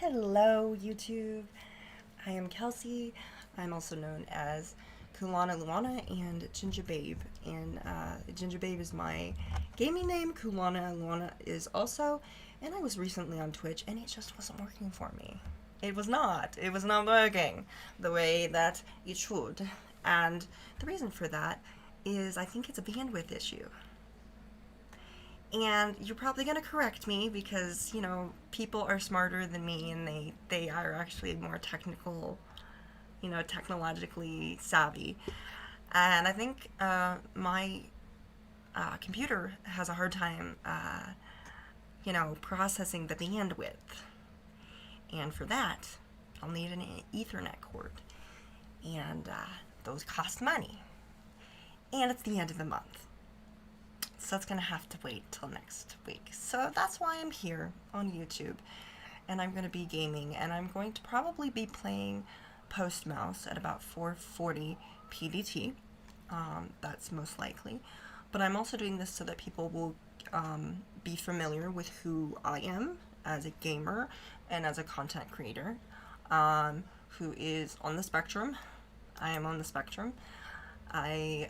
Hello, YouTube. I am Kelsey. I'm also known as Kulana Luana and Ginger Babe. And Ginger Babe is my gaming name. Kulana Luana is also. And I was recently on Twitch and it just wasn't working for me. It was not. It was not working the way that it should. And the reason for that is I think it's a bandwidth issue. And you're probably going to correct me because, people are smarter than me and they are actually more technical, technologically savvy. And I think my computer has a hard time, processing the bandwidth. And for that, I'll need an Ethernet cord. And those cost money. And it's the end of the month. So that's going to have to wait till next week. So that's why I'm here on YouTube. And I'm going to be gaming. And I'm going to probably be playing Post Mouse at about 440 PDT. That's most likely. But I'm also doing this so that people will be familiar with who I am as a gamer and as a content creator who is on the spectrum. I am on the spectrum. A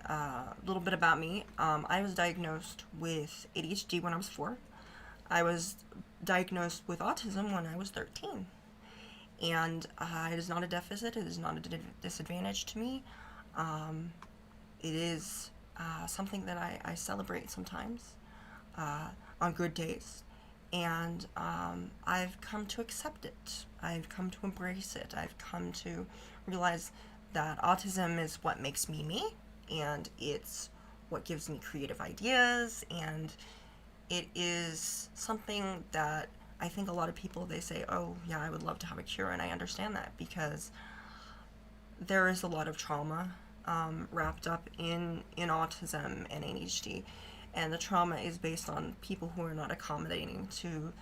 little bit about me. I was diagnosed with ADHD when I was 4. I was diagnosed with autism when I was 13. And it is not a deficit. It is not a disadvantage to me. It is something that I celebrate sometimes on good days. And I've come to accept it. I've come to embrace it. I've come to realize that autism is what makes me me, and it's what gives me creative ideas, and it is something that I think a lot of people, they say, oh yeah, I would love to have a cure, and I understand that because there is a lot of trauma wrapped up in autism and ADHD, and the trauma is based on people who are not accommodating to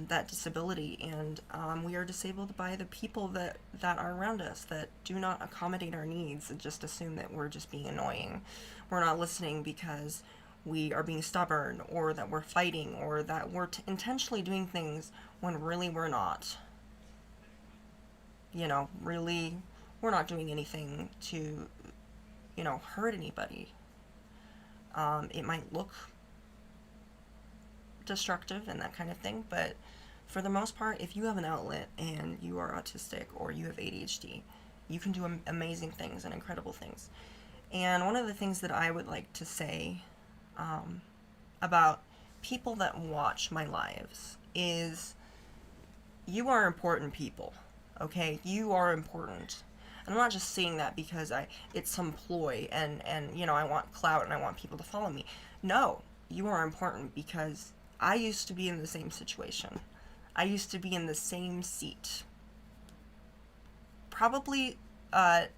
that disability, and we are disabled by the people that are around us that do not accommodate our needs and just assume that we're just being annoying. We're not listening because we are being stubborn, or that we're fighting, or that we're intentionally doing things when really we're not. Really, we're not doing anything to, hurt anybody. It might look destructive and that kind of thing, but for the most part, if you have an outlet and you are autistic or you have ADHD, you can do amazing things and incredible things. And one of the things that I would like to say about people that watch my lives is you are important people, okay? You are important. And I'm not just saying that because it's some ploy and I want clout and I want people to follow me. No, you are important because I used to be in the same situation. I used to be in the same seat. Probably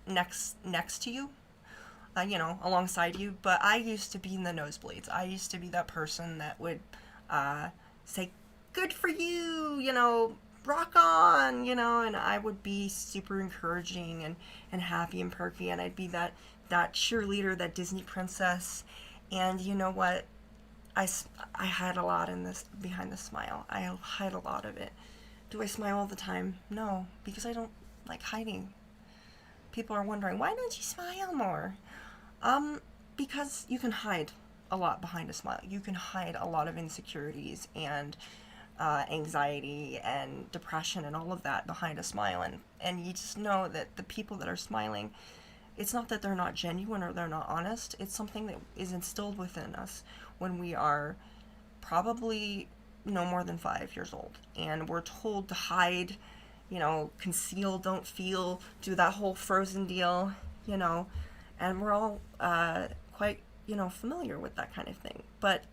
next to you, alongside you, but I used to be in the nosebleeds. I used to be that person that would say, good for you, rock on, and I would be super encouraging and happy and perky, and I'd be that cheerleader, that Disney princess. And you know what? I hide a lot behind the smile. I hide a lot of it. Do I smile all the time? No, because I don't like hiding. People are wondering, why don't you smile more? Because you can hide a lot behind a smile. You can hide a lot of insecurities and anxiety and depression and all of that behind a smile. And you just know that the people that are smiling, it's not that they're not genuine or they're not honest. It's something that is instilled within us when we are probably no more than 5 years old. And we're told to hide, conceal, don't feel, do that whole Frozen deal, and we're all quite, familiar with that kind of thing. But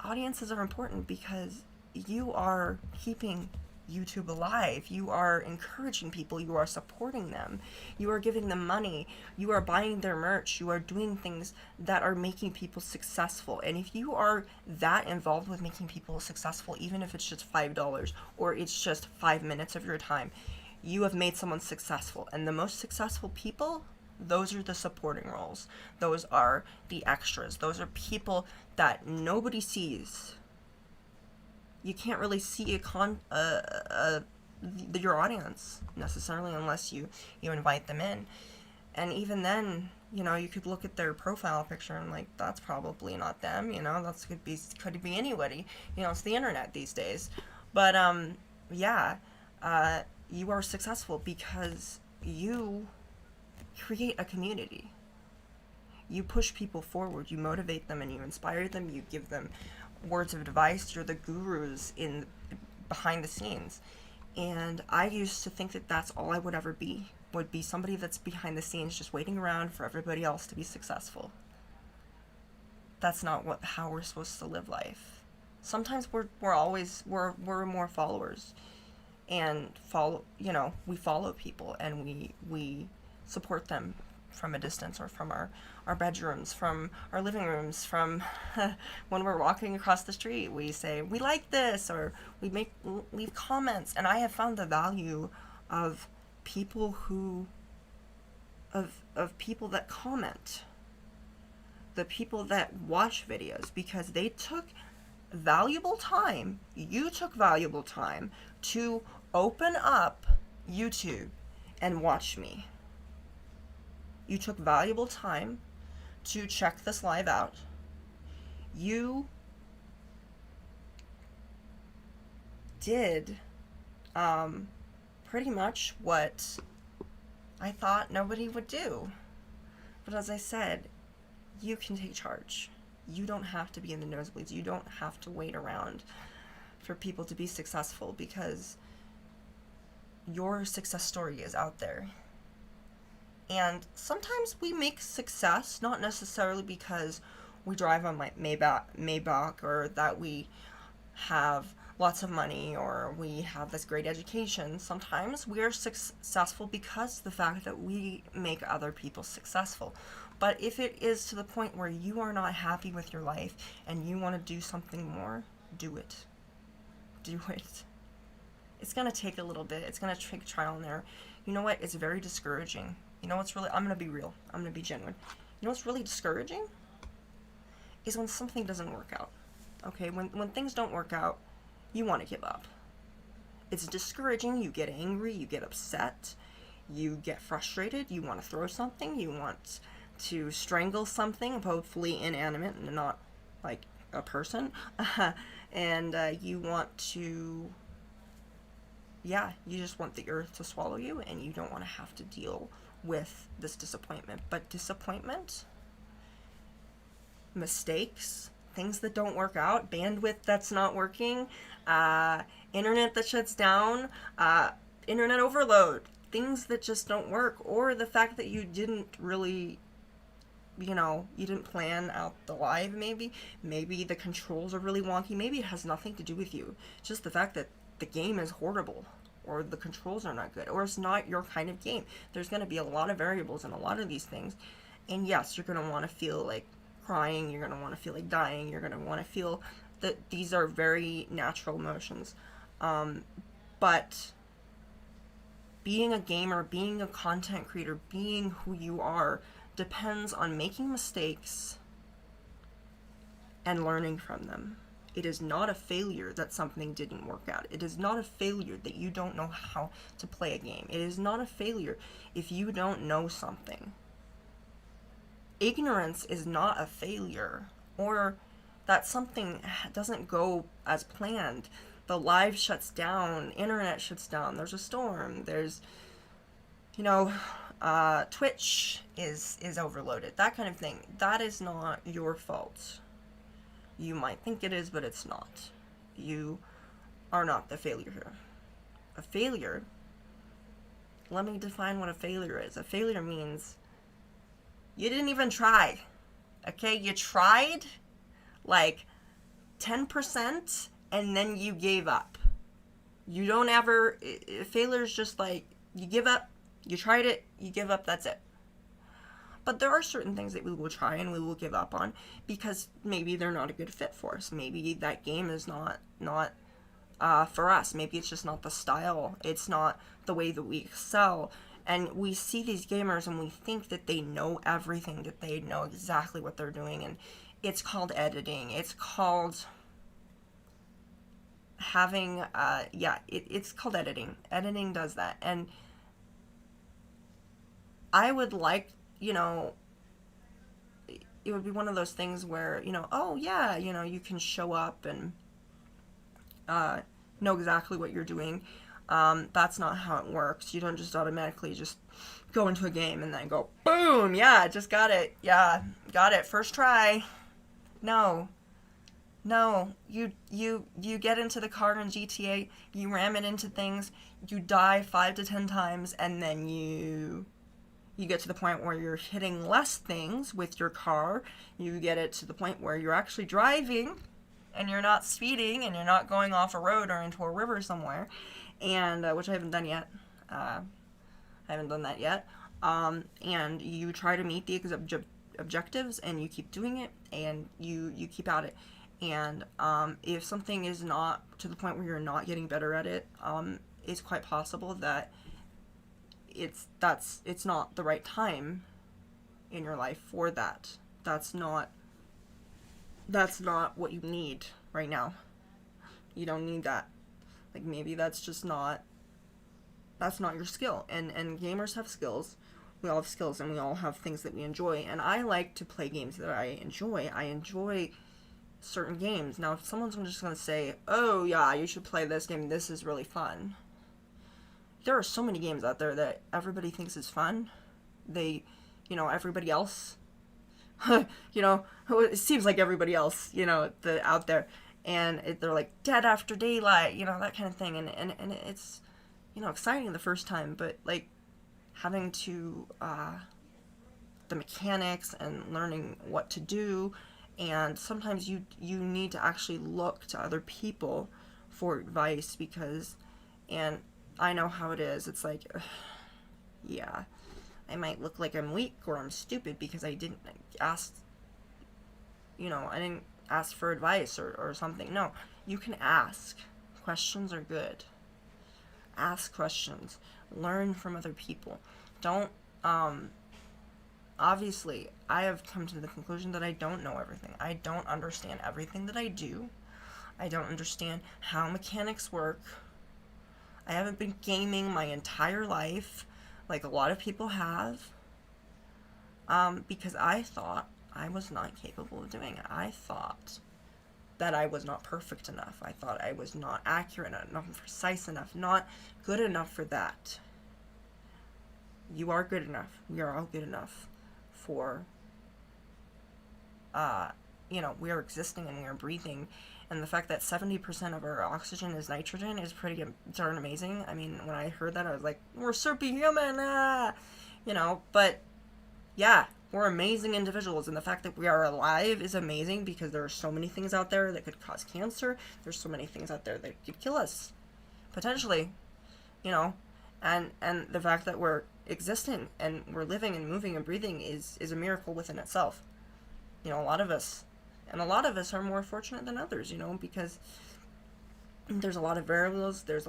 audiences are important because you are keeping YouTube alive. You are encouraging people. You are supporting them. You are giving them money. You are buying their merch. You are doing things that are making people successful. And if you are that involved with making people successful, even if it's just $5 or it's just 5 minutes of your time, you have made someone successful. And the most successful people, those are the supporting roles. Those are the extras. Those are people that nobody sees you can't really see your audience necessarily unless you invite them in. And even then, you could look at their profile picture and like, that's probably not them, that's could be anybody. It's the internet these days. But yeah, you are successful because you create a community. You push people forward, you motivate them, and you inspire them, you give them words of advice. You're the gurus in behind the scenes. And I used to think that that's all I would ever be, would be somebody that's behind the scenes just waiting around for everybody else to be successful. That's not how we're supposed to live life. Sometimes we're more followers, and we follow people, and we support them from a distance, or from our bedrooms, from our living rooms, from when we're walking across the street, we say, we like this, or we leave comments. And I have found the value of people of people that comment, the people that watch videos, because they took valuable time, you took valuable time to open up YouTube and watch me. You took valuable time to check this live out. You did pretty much what I thought nobody would do. But as I said, you can take charge. You don't have to be in the nosebleeds. You don't have to wait around for people to be successful, because your success story is out there. And sometimes we make success not necessarily because we drive on Maybach, or that we have lots of money, or we have this great education. Sometimes we are successful because of the fact that we make other people successful. But if it is to the point where you are not happy with your life and you want to do something more, do it. Do it. It's going to take a little bit. It's going to take trial and error. You know what? It's very discouraging. You know what's really... I'm going to be real. I'm going to be genuine. You know what's really discouraging? Is when something doesn't work out. Okay? When things don't work out, you want to give up. It's discouraging. You get angry. You get upset. You get frustrated. You want to throw something. You want to strangle something, hopefully inanimate and not like a person. And you want to... Yeah, you just want the earth to swallow you, and you don't want to have to deal with this disappointment. But disappointment, mistakes, things that don't work out, bandwidth that's not working, internet that shuts down, internet overload, things that just don't work, or the fact that you didn't really, you didn't plan out the live, maybe the controls are really wonky, maybe it has nothing to do with you, just the fact that the game is horrible, or the controls are not good, or it's not your kind of game. There's going to be a lot of variables in a lot of these things, and yes, you're going to want to feel like crying, you're going to want to feel like dying, you're going to want to feel that these are very natural emotions, but being a gamer, being a content creator, being who you are, depends on making mistakes and learning from them. It is not a failure that something didn't work out. It is not a failure that you don't know how to play a game. It is not a failure if you don't know something. Ignorance is not a failure, or that something doesn't go as planned. The live shuts down, internet shuts down, there's a storm, there's, Twitch is overloaded, that kind of thing. That is not your fault. You might think it is, but it's not. You are not the failure here. A failure, let me define what a failure is. A failure means you didn't even try. Okay? You tried like 10% and then you gave up. You don't ever... Failure is just like, you give up, you tried it, you give up, that's it. But there are certain things that we will try and we will give up on because maybe they're not a good fit for us. Maybe that game is not for us. Maybe it's just not the style. It's not the way that we excel. And we see these gamers and we think that they know everything, that they know exactly what they're doing. And it's called editing. It's called having it's called editing. Editing does that. And I would like, it would be one of those things where, oh yeah, you can show up and know exactly what you're doing. That's not how it works. You don't just automatically just go into a game and then go, boom, yeah, just got it. Yeah, got it. First try. No. No, you get into the car in GTA, you ram it into things, you die 5 to 10 times, and then you get to the point where you're hitting less things with your car. You get it to the point where you're actually driving, and you're not speeding, and you're not going off a road or into a river somewhere, and which I haven't done yet. I haven't done that yet. And you try to meet the objectives, and you keep doing it, and you keep at it. And if something is not to the point where you're not getting better at it, it's quite possible that it's not the right time in your life for that. That's not what you need right now. You don't need that. Like, maybe that's not your skill. And gamers have skills. We all have skills, and we all have things that we enjoy. And I like to play games that I enjoy. I enjoy certain games. Now, if someone's just going to say, oh yeah, you should play this game, this is really fun. There are so many games out there that everybody thinks is fun. Everybody else, it seems like everybody else, out there, and they're like Dead After Daylight, that kind of thing, and it's, exciting the first time, but like having to, the mechanics and learning what to do. And sometimes you need to actually look to other people for advice, and I know how it is. It's like, yeah, I might look like I'm weak or I'm stupid because I didn't ask, I didn't ask for advice or something. No, you can ask. Questions are good. Ask questions. Learn from other people. Don't, obviously, I have come to the conclusion that I don't know everything. I don't understand everything that I do. I don't understand how mechanics work. I haven't been gaming my entire life like a lot of people have, because I thought I was not capable of doing it. I thought that I was not perfect enough. I thought I was not accurate enough, precise enough, not good enough for that. You are good enough. We are all good enough for, we are existing and we are breathing. And the fact that 70% of our oxygen is nitrogen is pretty darn amazing. I mean, when I heard that, I was like, we're superhuman, but yeah, we're amazing individuals. And the fact that we are alive is amazing because there are so many things out there that could cause cancer. There's so many things out there that could kill us, potentially, and the fact that we're existing and we're living and moving and breathing is a miracle within itself. A lot of us are more fortunate than others, because there's a lot of variables, there's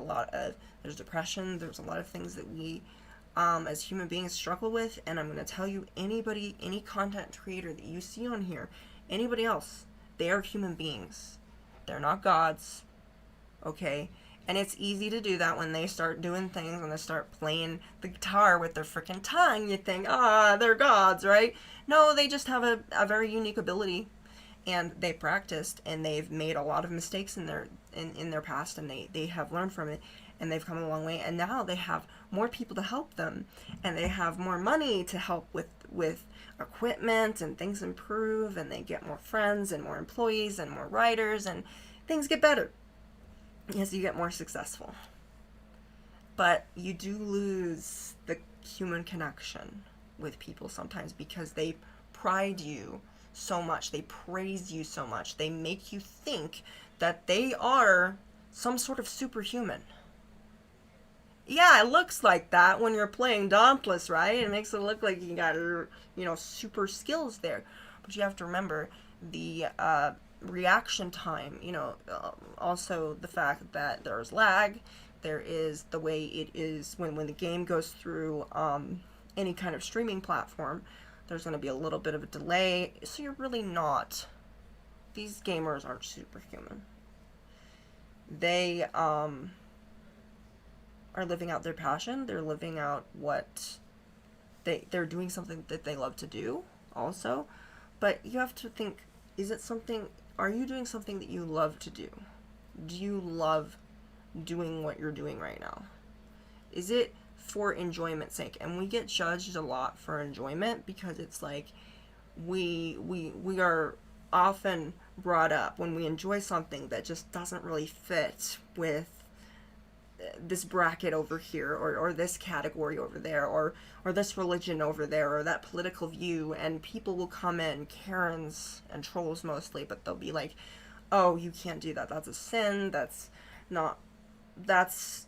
depression, there's a lot of things that we as human beings struggle with. And I'm going to tell you, any content creator that you see on here, anybody else, they are human beings. They're not gods, okay? And it's easy to do that when they start doing things, when they start playing the guitar with their freaking tongue. You think, they're gods, right? No, they just have a very unique ability, and they practiced, and they've made a lot of mistakes in their past, and they have learned from it, and they've come a long way, and now they have more people to help them, and they have more money to help with equipment, and things improve, and they get more friends and more employees and more writers, and things get better as you get more successful. But you do lose the human connection with people sometimes because they pride you so much, they praise you so much, they make you think that they are some sort of superhuman. Yeah, it looks like that when you're playing Dauntless, right? It makes it look like you got, super skills there. But you have to remember the reaction time, also the fact that there's lag, there is the way it is when the game goes through any kind of streaming platform, there's going to be a little bit of a delay, so you're really not, these gamers aren't superhuman. They are living out their passion. They're living out what they're doing something that they love to do also. But you have to think, is it something, are you doing something that you love to do? Do you love doing what you're doing right now? Is it for enjoyment's sake? And we get judged a lot for enjoyment because it's like we are often brought up when we enjoy something that just doesn't really fit with this bracket over here, or this category over there, or this religion over there, or that political view, and people will come in, Karens and trolls mostly, but they'll be like, oh, you can't do that, that's a sin, that's not, that's,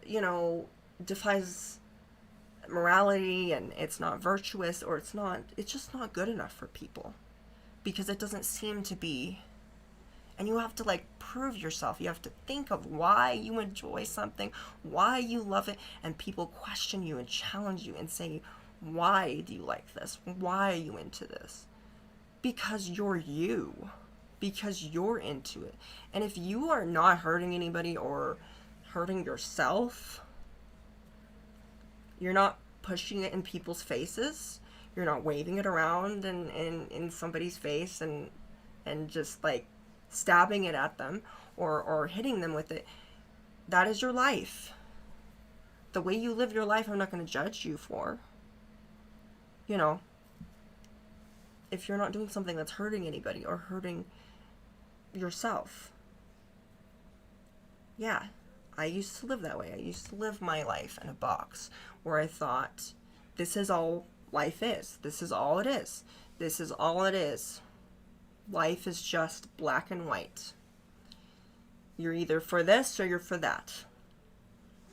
you know, defies morality, and it's not virtuous, or it's just not good enough for people because it doesn't seem to be. And you have to like prove yourself. You have to think of why you enjoy something, why you love it, and people question you and challenge you and say, why do you like this? Why are you into this? Because you're you. Because you're into it. And if you are not hurting anybody or hurting yourself, you're not pushing it in people's faces, you're not waving it around in somebody's face and just like stabbing it at them, or hitting them with it, that is your life. The way you live your life, I'm not going to judge you for. You know, if you're not doing something that's hurting anybody or hurting yourself. Yeah, I used to live that way. I used to live my life in a box where I thought, this is all life is. This is all it is. This is all it is. Life is just black and white. You're either for this or you're for that.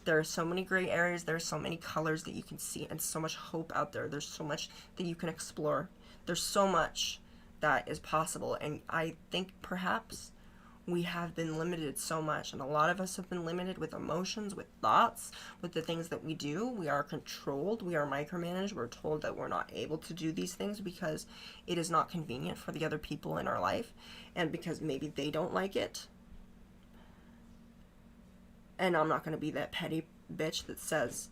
There are so many gray areas, there are so many colors that you can see, and so much hope out there. There's so much that you can explore. There's so much that is possible, and I think perhaps we have been limited so much, and a lot of us have been limited with emotions, with thoughts, with the things that we do. We are controlled, we are micromanaged, we're told that we're not able to do these things because it is not convenient for the other people in our life, and because maybe they don't like it. And I'm not going to be that petty bitch that says,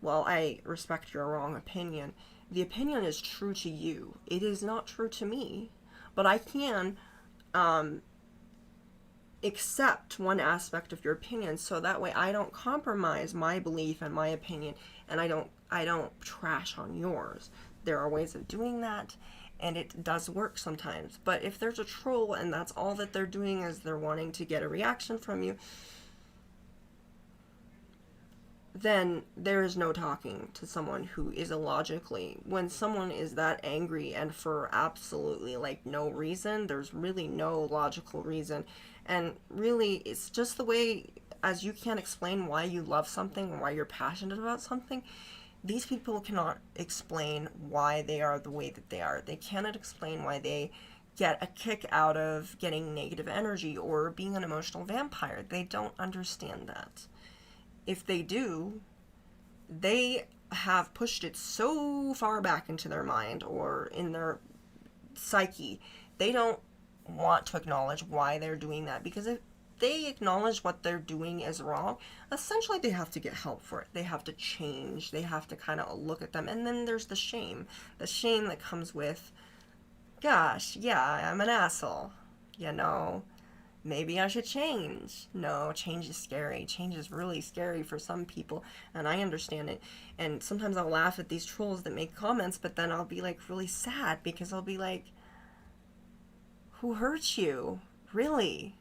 well, I respect your wrong opinion. The opinion is true to you. It is not true to me. But I can accept one aspect of your opinion, so that way I don't compromise my belief and my opinion, and I don't trash on yours. There are ways of doing that, and it does work sometimes. But if there's a troll and that's all that they're doing is they're wanting to get a reaction from you, then there is no talking to someone who is illogically. When someone is that angry and for absolutely like no reason, there's really no logical reason. And really, it's just the way, as you can't explain why you love something, why you're passionate about something, these people cannot explain why they are the way that they are. They cannot explain why they get a kick out of getting negative energy or being an emotional vampire. They don't understand that. If they do, they have pushed it so far back into their mind or in their psyche, they don't want to acknowledge why they're doing that, because if they acknowledge what they're doing is wrong, essentially they have to get help for it. They have to change. They have to kind of look at them. And then there's the shame that comes with, gosh, yeah, I'm an asshole, you know. Maybe I should change. No, change is scary. Change is really scary for some people, and I understand it. And sometimes I'll laugh at these trolls that make comments, but then I'll be like really sad because I'll be like, who hurt you? Really?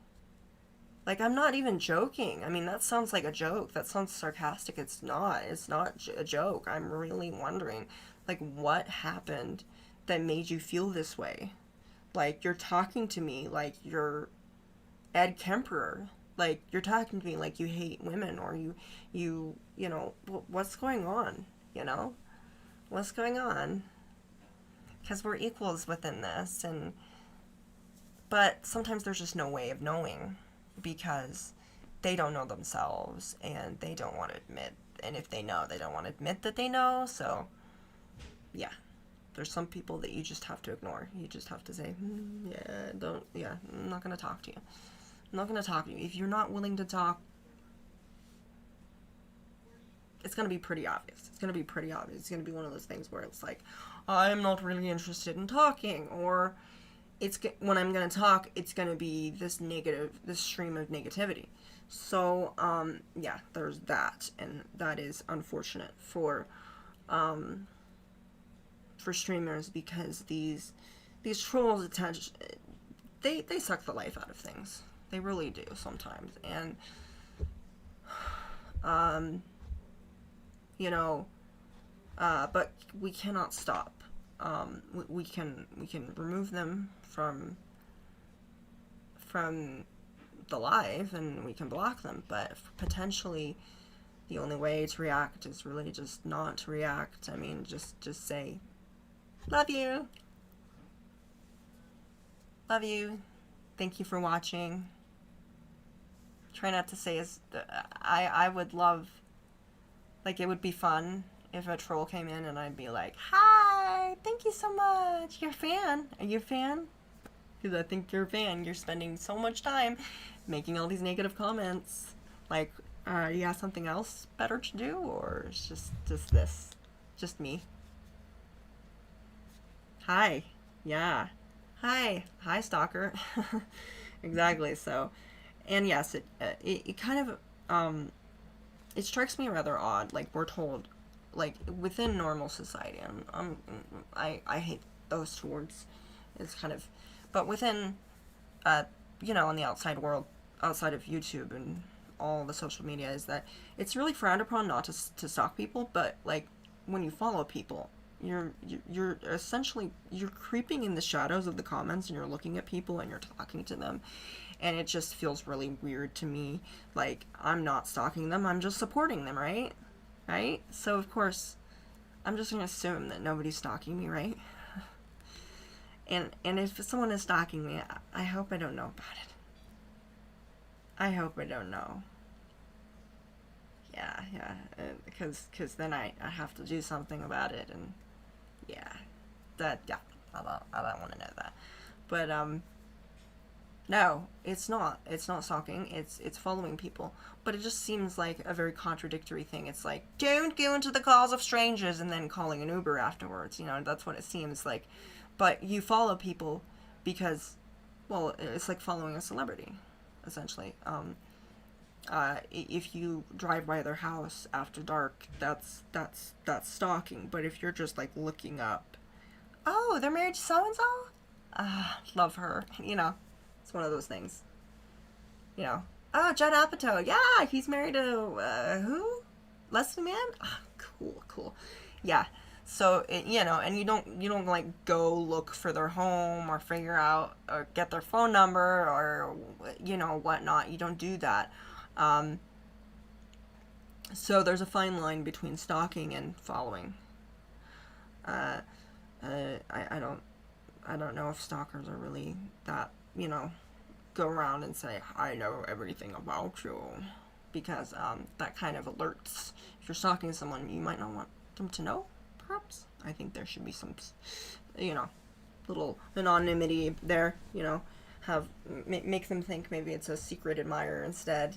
Like, I'm not even joking. I mean, that sounds like a joke. That sounds sarcastic. It's not. It's not a joke. I'm really wondering, like, what happened that made you feel this way? Like, you're talking to me like you're Ed Kemper. Like, you're talking to me like you hate women, or you know, what's going on, you know? What's going on? Because we're equals within this, but sometimes there's just no way of knowing because they don't know themselves and they don't want to admit, and if they know, they don't want to admit that they know, so, yeah. There's some people that you just have to ignore. You just have to say, I'm not going to talk to you. I'm not going to talk to you. If you're not willing to talk, it's going to be pretty obvious. It's going to be pretty obvious. It's going to be one of those things where it's like, I'm not really interested in talking, or when I'm going to talk, it's going to be this stream of negativity. So, yeah, there's that, and that is unfortunate for streamers, because these trolls they suck the life out of things. They really do sometimes, and but we cannot stop. We can remove them from the live, and we can block them, but potentially the only way to react is really just not to react. I mean, just say, love you, thank you for watching. Try not to say I would love, like, it would be fun if a troll came in and I'd be like, hi, thank you so much, you're a fan, are you a fan? Because I think you're a fan. You're spending so much time making all these negative comments. Like, you have something else better to do, or it's just this? Just me? Hi. Yeah. Hi, stalker. Exactly. So, and yes, it kind of it strikes me rather odd. Like, we're told, like, within normal society, I hate those two words. It's kind of, but within, in the outside world, outside of YouTube and all the social media, is that it's really frowned upon not to stalk people, but, like, when you follow people, you're essentially, you're creeping in the shadows of the comments, and you're looking at people and you're talking to them, and it just feels really weird to me. Like, I'm not stalking them, I'm just supporting them, right? So of course I'm just gonna assume that nobody's stalking me, right? And if someone is stalking me, I hope I don't know about it. I hope I don't know. Yeah, because then I have to do something about it, and yeah, I don't want to know that. But no, it's not stalking. It's following people. But it just seems like a very contradictory thing. It's like, don't go into the calls of strangers and then calling an Uber afterwards. That's what it seems like. But you follow people because, well, it's like following a celebrity, essentially. If you drive by their house after dark, that's stalking. But if you're just, like, looking up, oh, they're married to so and so, love her. It's one of those things. Oh, Judd Apatow, yeah, he's married to who? Leslie Mann. Oh, cool. Yeah. So and you don't like go look for their home or figure out or get their phone number or whatnot. You don't do that. So there's a fine line between stalking and following. I don't know if stalkers are really that, go around and say, I know everything about you, because that kind of alerts. If you're stalking someone, you might not want them to know, perhaps. I think there should be some, little anonymity there, make them think maybe it's a secret admirer instead,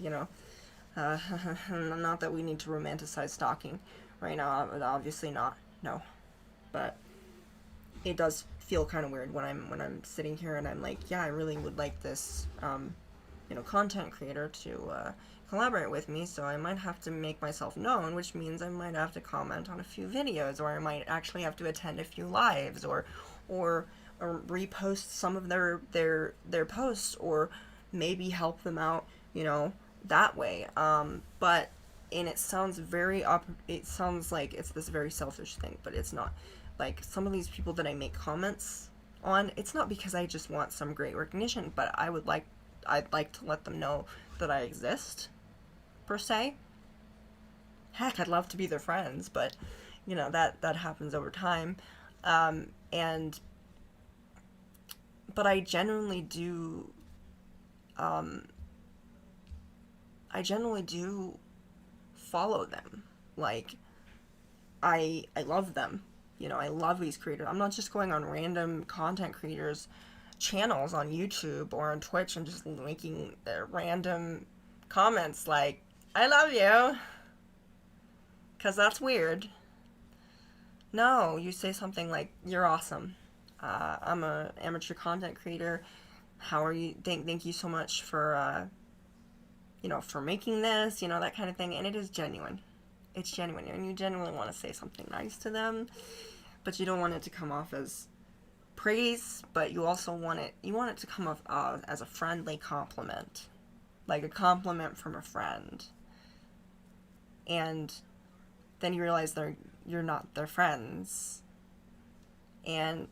not that we need to romanticize stalking right now, obviously not, no, but it does feel kind of weird when I'm sitting here and I'm like, yeah, I really would like this, content creator to collaborate with me, so I might have to make myself known, which means I might have to comment on a few videos, or I might actually have to attend a few lives, or repost some of their posts, or maybe help them out, that way. But it sounds it sounds like it's this very selfish thing, but it's not. Like, some of these people that I make comments on, it's not because I just want some great recognition, but I'd like to let them know that I exist, per se. Heck, I'd love to be their friends, but, that happens over time. But I genuinely do, follow them. Like, I love them. I love these creators. I'm not just going on random content creators channels on YouTube or on Twitch and just making their random comments like, I love you. Because that's weird. No, you say something like, you're awesome. I'm a amateur content creator. How are you? Thank you so much for, for making this, that kind of thing. And it is genuine. It's genuine. And you genuinely want to say something nice to them, but you don't want it to come off as praise, but you also want it to come off as a friendly compliment. Like a compliment from a friend. And then you realize you're not their friends. And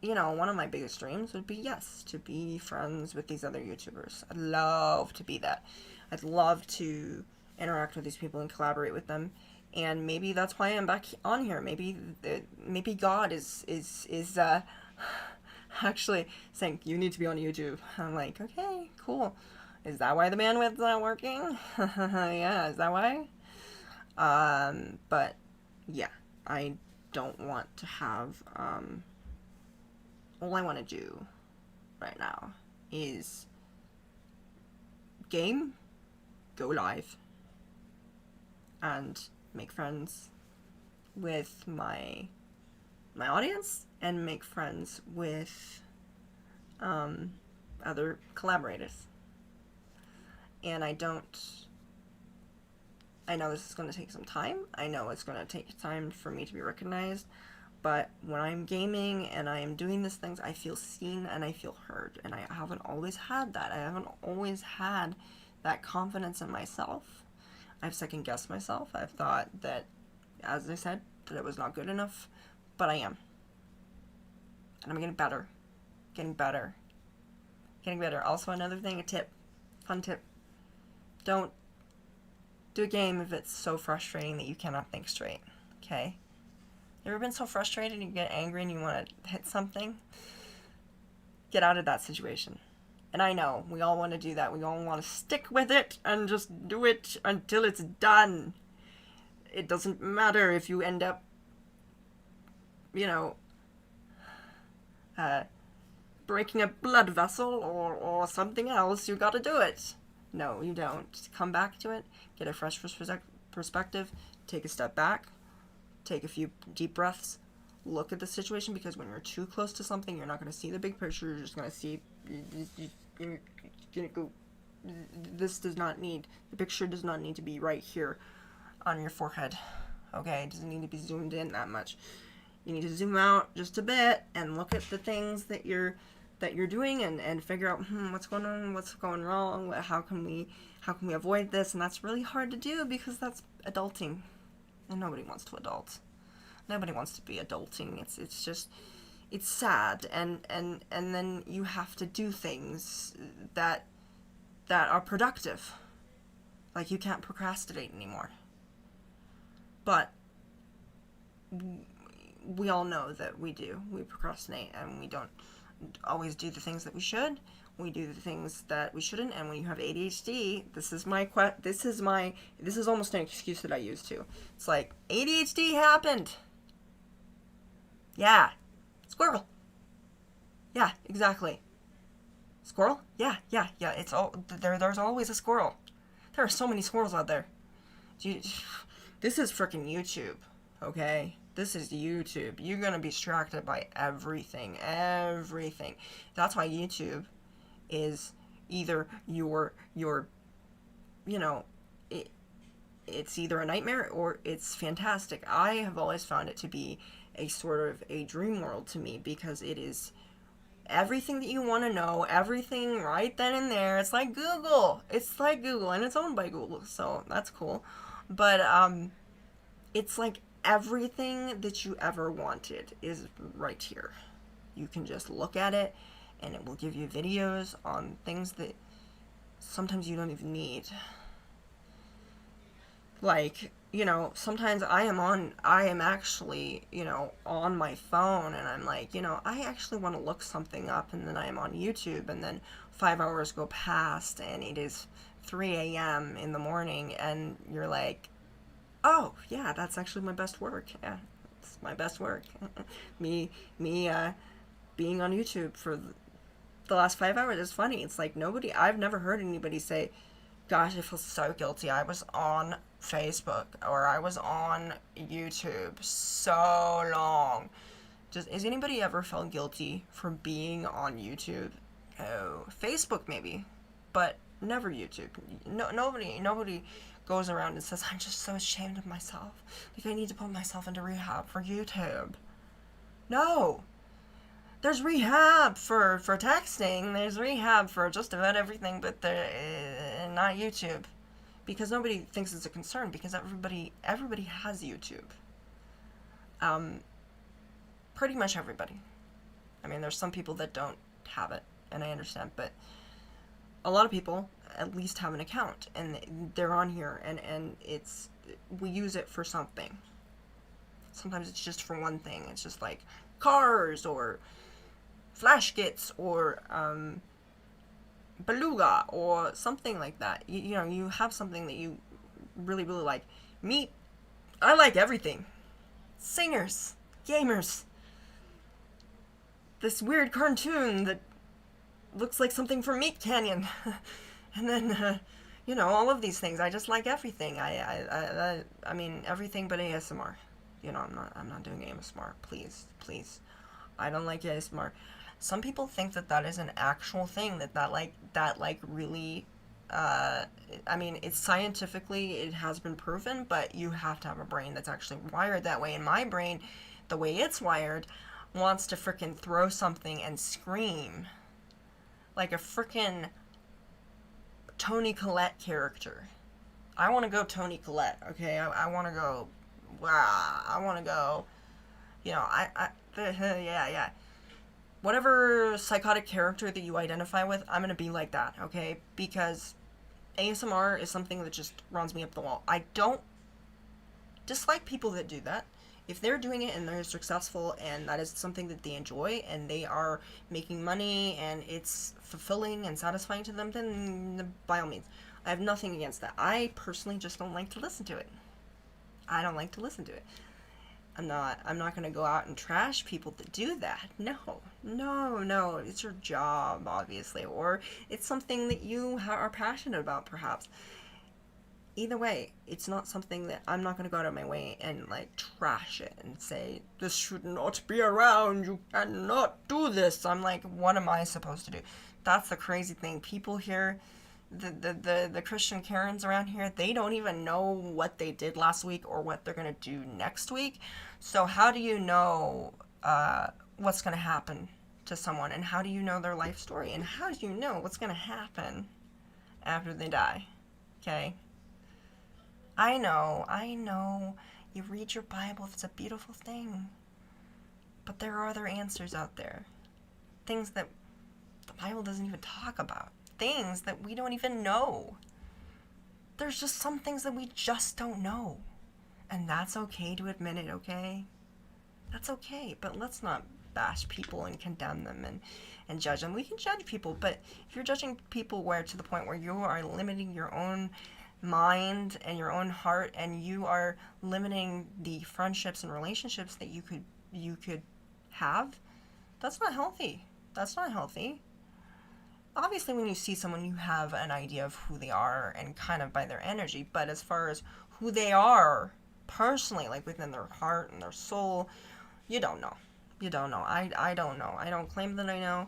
one of my biggest dreams would be, yes, to be friends with these other YouTubers. I'd love to be that. I'd love to interact with these people and collaborate with them. And maybe that's why I'm back on here. Maybe God is actually saying, you need to be on YouTube. I'm like, okay, cool. Is that why the bandwidth's not working? Yeah, is that why? But yeah, I don't want to have, all I want to do right now is game, go live, and make friends with my audience and make friends with other collaborators. And I know this is going to take some time. I know it's going to take time for me to be recognized. But when I'm gaming and I am doing these things, I feel seen and I feel heard. And I haven't always had that. I haven't always had that confidence in myself. I've second-guessed myself. I've thought that, as I said, that it was not good enough. But I am. And I'm getting better. Getting better. Also, another thing, a tip. Fun tip. Don't do a game if it's so frustrating that you cannot think straight. Okay? You ever been so frustrated and you get angry and you want to hit something? Get out of that situation. And I know, we all want to do that. We all want to stick with it and just do it until it's done. It doesn't matter if you end up, breaking a blood vessel or something else. You gotta do it. No, you don't. Come back to it, get a fresh perspective, take a step back, take a few deep breaths, look at the situation, because when you're too close to something, you're not going to see the big picture. You're just going to see, the picture does not need to be right here on your forehead. Okay, it doesn't need to be zoomed in that much. You need to zoom out just a bit and look at the things that you're doing and figure out what's going on, what's going wrong, how can we avoid this. And that's really hard to do because that's adulting, and nobody wants to adult. Nobody wants to be adulting. It's sad, and then you have to do things that are productive. Like, you can't procrastinate anymore. But we all know that we do. We procrastinate, and we don't always do the things that we should. We do the things that we shouldn't. And when you have ADHD, this is almost an excuse that I use too. It's like, ADHD happened. Yeah. Squirrel. Yeah, exactly. Squirrel? Yeah. It's there's always a squirrel. There are so many squirrels out there. This is freaking YouTube, okay? This is YouTube. You're gonna be distracted by everything. That's why YouTube is either it's either a nightmare or it's fantastic. I have always found it to be a sort of a dream world to me, because it is everything that you want to know, everything right then and there. It's like Google, and it's owned by Google, so that's cool. But it's like everything that you ever wanted is right here. You can just look at it, and it will give you videos on things that sometimes you don't even need. Like, sometimes I am actually, on my phone, and I'm like, I actually want to look something up, and then I am on YouTube, and then 5 hours go past, and it is 3 a.m. in the morning, and you're like, oh, yeah, that's actually my best work. Yeah, it's my best work. me being on YouTube for the last 5 hours is funny. It's like I've never heard anybody say, gosh, I feel so guilty. I was on Facebook or I was on YouTube so long. Has anybody ever felt guilty for being on YouTube? Oh, Facebook maybe, but never YouTube. No, nobody goes around and says, I'm just so ashamed of myself. Like, I need to put myself into rehab for YouTube. No. There's rehab for texting. There's rehab for just about everything, but not YouTube. Because nobody thinks it's a concern, because everybody has YouTube. Pretty much everybody. I mean, there's some people that don't have it, and I understand, but a lot of people at least have an account, and they're on here, and we use it for something. Sometimes it's just for one thing. It's just like cars, or flash kits, or beluga, or something like that. You know, you have something that you really, really like. Me, I like everything. Singers, gamers, this weird cartoon that looks like something from Meat Canyon, and then you know, all of these things. I just like everything. I mean everything but ASMR. You know, I'm not doing ASMR. Please. I don't like ASMR. Some people think that is an actual thing, that really, I mean, it's scientifically, it has been proven, but you have to have a brain that's actually wired that way. And my brain, the way it's wired, wants to frickin' throw something and scream. Like a frickin' Toni Collette character. I want to go Toni Collette, okay? I want to go, wow, I want to go, you know, yeah. Whatever psychotic character that you identify with, I'm going to be like that, okay? Because ASMR is something that just runs me up the wall. I don't dislike people that do that. If they're doing it and they're successful and that is something that they enjoy and they are making money and it's fulfilling and satisfying to them, then by all means. I have nothing against that. I personally just don't like to listen to it. I don't like to listen to it. I'm not gonna go out and trash people that do that. No. It's your job, obviously, or it's something that you are passionate about, perhaps. Either way, it's not something that I'm not gonna go out of my way and like trash it and say this should not be around. You cannot do this. I'm like, what am I supposed to do? That's the crazy thing. People here, the Christian Karens around here, they don't even know what they did last week or what they're gonna do next week. So how do you know what's gonna happen to someone, and how do you know their life story, and how do you know what's gonna happen after they die? Okay. I know. You read your Bible, it's a beautiful thing. But there are other answers out there. Things that the Bible doesn't even talk about. Things that we don't even know. There's just some things that we just don't know. And that's okay to admit it, okay? That's okay, but let's not bash people and condemn them and judge them. We can judge people, but if you're judging people to the point where you are limiting your own mind and your own heart, and you are limiting the friendships and relationships that you could have, that's not healthy. Obviously, when you see someone, you have an idea of who they are and kind of by their energy, but as far as who they are personally, like within their heart and their soul, you don't know. I don't know. I don't claim that I know.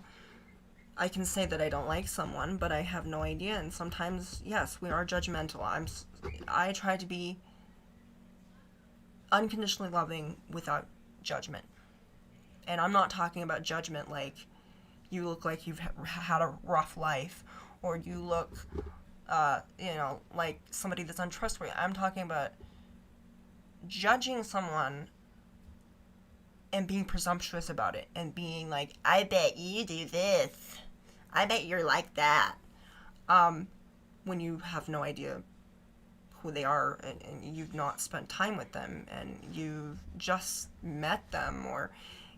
I can say that I don't like someone, but I have no idea, and sometimes, yes, we are judgmental. I try to be unconditionally loving without judgment. And I'm not talking about judgment like you look like you've had a rough life, or you look, like somebody that's untrustworthy. I'm talking about judging someone and being presumptuous about it, and being like, I bet you do this. I bet you're like that. When you have no idea who they are, and you've not spent time with them, and you've just met them, or,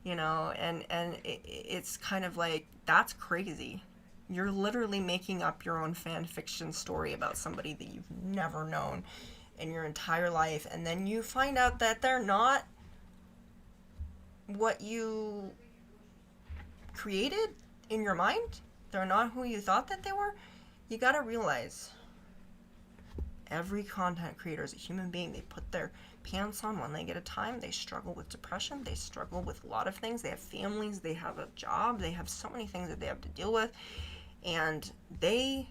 and it's kind of like, that's crazy. You're literally making up your own fan fiction story about somebody that you've never known in your entire life, and then you find out that they're not what you created in your mind, they're not who you thought that they were, you gotta realize every content creator is a human being. They put their pants on one leg at a time. They struggle with depression. They struggle with a lot of things. They have families. They have a job. They have so many things that they have to deal with. And they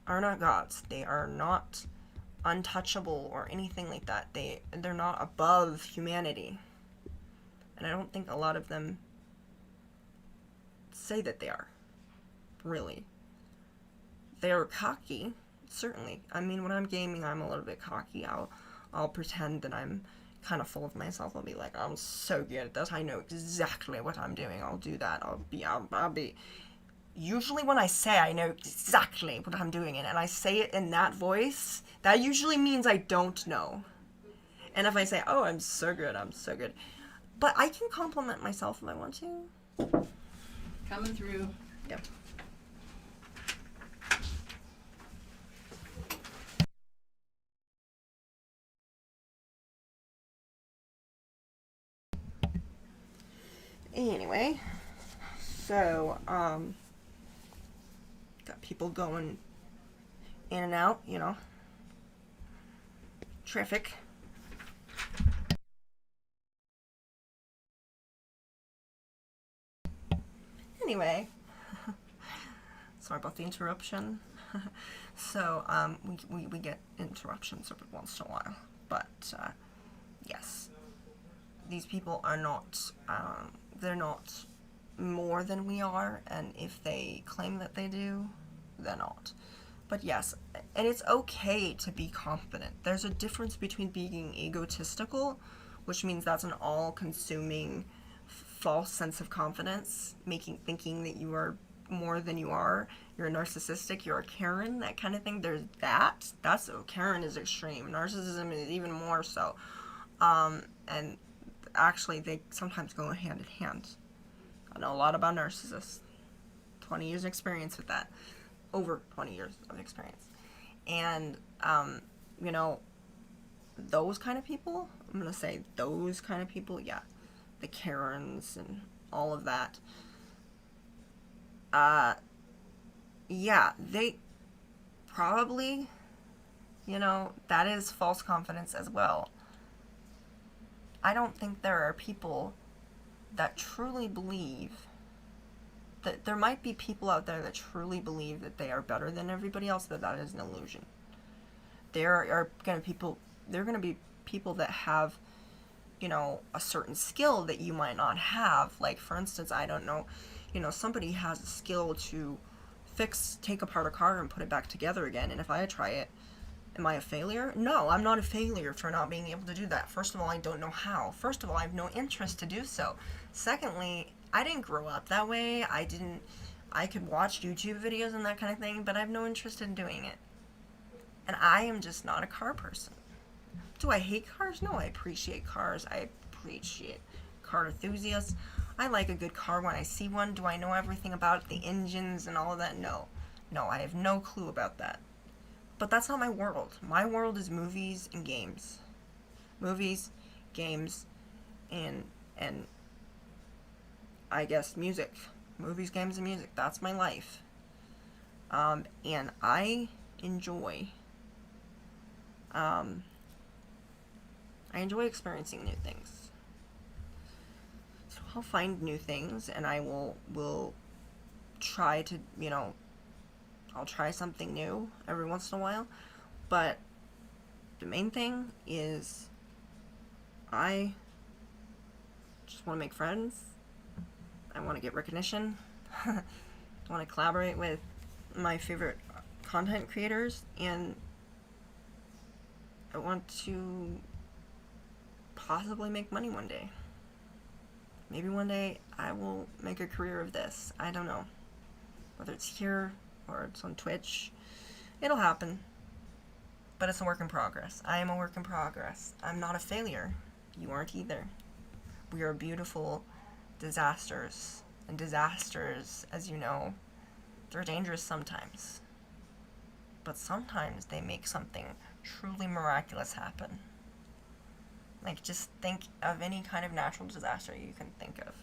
are not gods. They are not untouchable or anything like that. They're not above humanity. And I don't think a lot of them say that they are. Really. They're cocky. Certainly. I mean, when I'm gaming, I'm a little bit cocky. I'll pretend that I'm kind of full of myself. I'll be like, I'm so good at this. I know exactly what I'm doing. I'll do that. I'll be. Usually when I say I know exactly what I'm doing and I say it in that voice, that usually means I don't know. And if I say, oh, I'm so good. But I can compliment myself if I want to. Coming through. Yep. Anyway, so, got people going in and out, you know. Traffic. Anyway, sorry about the interruption. So, we get interruptions every once in a while, but, yes. These people are not, they're not more than we are, and if they claim that they do, they're not. But yes, and it's okay to be confident. There's a difference between being egotistical, which means that's an all-consuming false sense of confidence, thinking that you are more than you are. You're a narcissistic, you're a Karen, that kind of thing. There's that. Karen is extreme. Narcissism is even more so. And actually, they sometimes go hand in hand. I know a lot about narcissists. 20 years of experience with that. Over 20 years of experience. And, you know, those kind of people, I'm going to say those kind of people, yeah. The Karens and all of that. Yeah, they probably, you know, that is false confidence as well. I don't think there are people that truly believe that there might be people out there that truly believe that they are better than everybody else, that is an illusion. There are going to be people that have, you know, a certain skill that you might not have. Like, for instance, I don't know, you know, somebody has a skill to take apart a car and put it back together again, and if I try it, am I a failure? No, I'm not a failure for not being able to do that. First of all, I don't know how. First of all, I have no interest to do so. Secondly, I didn't grow up that way. I could watch YouTube videos and that kind of thing, but I have no interest in doing it. And I am just not a car person. Do I hate cars? No, I appreciate cars. I appreciate car enthusiasts. I like a good car when I see one. Do I know everything about it, the engines and all of that? No. No, I have no clue about that. But that's not my world. My world is movies and games. Movies, games, and I guess music. Movies, games, and music. That's my life. And I enjoy experiencing new things. So I'll find new things, and I will try to, you know, I'll try something new every once in a while. But the main thing is I just want to make friends. I want to get recognition. I want to collaborate with my favorite content creators, and I want to possibly make money one day. Maybe one day I will make a career of this. I don't know. Whether it's here or it's on Twitch, it'll happen. But it's a work in progress. I am a work in progress. I'm not a failure. You aren't either. We are beautiful disasters. And disasters, as you know, they're dangerous sometimes. But sometimes they make something truly miraculous happen. Like, just think of any kind of natural disaster you can think of.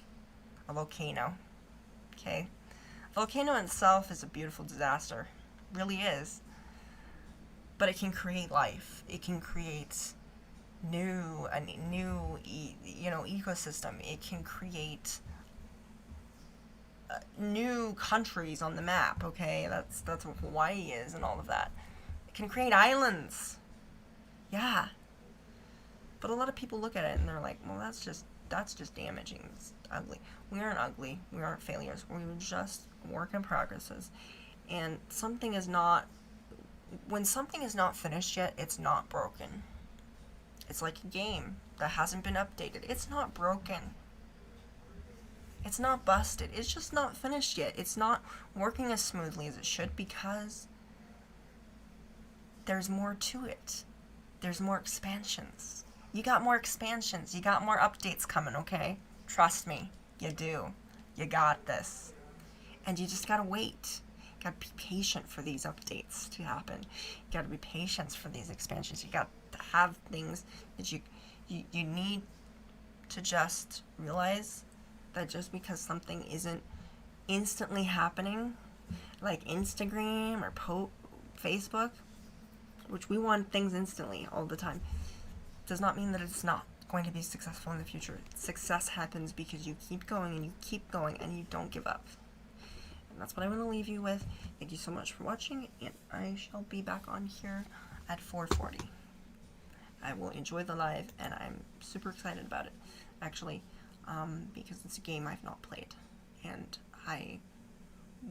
A volcano. Okay? Volcano itself is a beautiful disaster. Really is. But it can create life. It can create a new ecosystem. It can create new countries on the map. Okay, that's what Hawaii is and all of that. It can create islands. Yeah, but a lot of people look at it and they're like, well, that's just damaging. It's ugly. We aren't ugly. We aren't failures. We're just work in progresses. And when something is not finished yet, it's not broken. It's like a game that hasn't been updated. It's not broken. It's not busted. It's just not finished yet. It's not working as smoothly as it should because there's more to it. There's more expansions. You got more expansions. You got more updates coming, okay? Trust me. You do. You got this. And you just gotta wait. You gotta be patient for these updates to happen. You gotta be patient for these expansions. You got to have things that you need to just realize that just because something isn't instantly happening, like Instagram or Facebook, which we want things instantly all the time, does not mean that it's not going to be successful in the future. Success happens because you keep going and you keep going and you don't give up. And that's what I want to leave you with. Thank you so much for watching, and I shall be back on here at 4:40. I will enjoy the live, and I'm super excited about it, actually, because it's a game I've not played, and I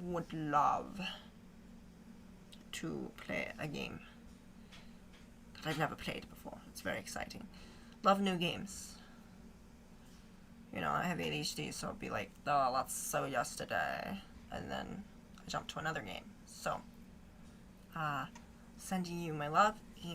would love to play a game that I've never played before. It's very exciting. Love new games. You know, I have ADHD, so it'd be like, oh, let's so yesterday, and then I jump to another game. So, sending you my love,